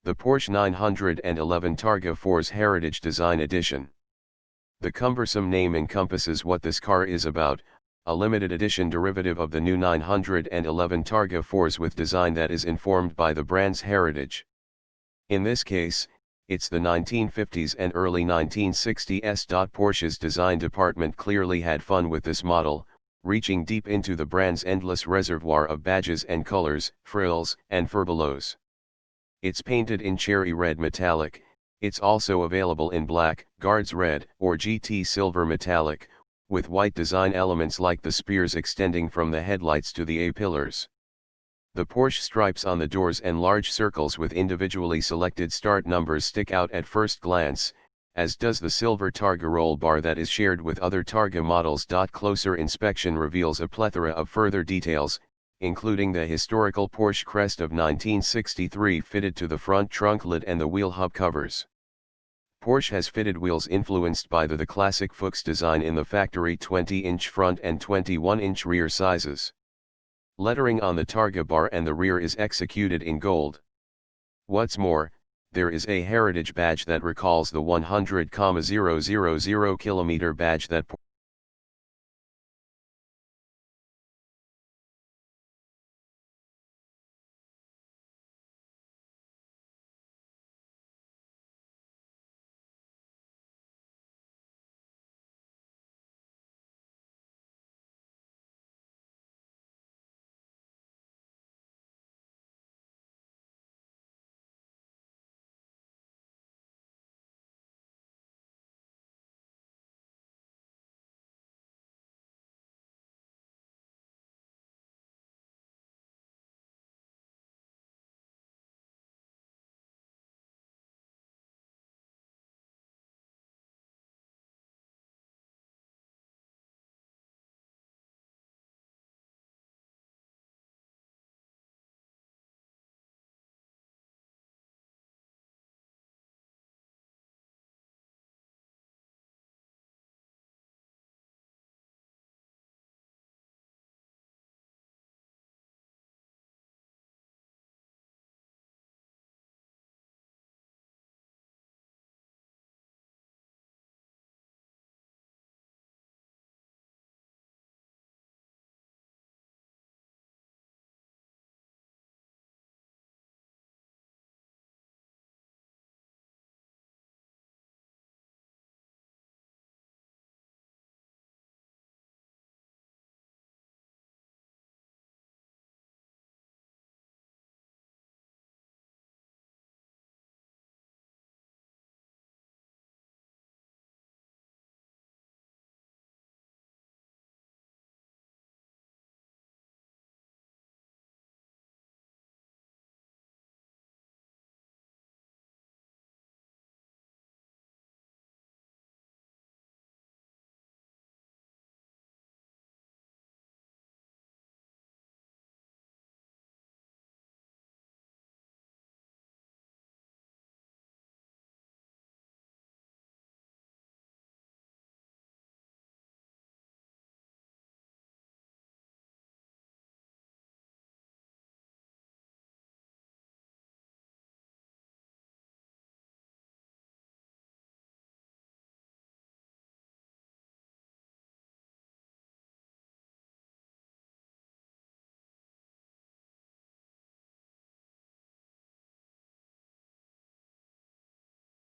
the Porsche 911 Targa 4's Heritage Design Edition. The cumbersome name encompasses what this car is about, a limited edition derivative of the new 911 Targa 4s with design that is informed by the brand's heritage. In this case, it's the 1950s and early 1960s. Porsche's design department clearly had fun with this model, reaching deep into the brand's endless reservoir of badges and colors, frills, and furbelows. It's painted in cherry red metallic. It's also available in black, guards red, or GT silver metallic, with white design elements like the spears extending from the headlights to the A-pillars. The Porsche stripes on the doors and large circles with individually selected start numbers stick out at first glance, as does the silver Targa roll bar that is shared with other Targa models. Closer inspection reveals a plethora of further details, including the historical Porsche crest of 1963 fitted to the front trunk lid and the wheel hub covers. Porsche has fitted wheels influenced by the classic Fuchs design in the factory 20-inch front and 21-inch rear sizes. Lettering on the Targa bar and the rear is executed in gold. What's more, there is a heritage badge that recalls the 100,000 km badge that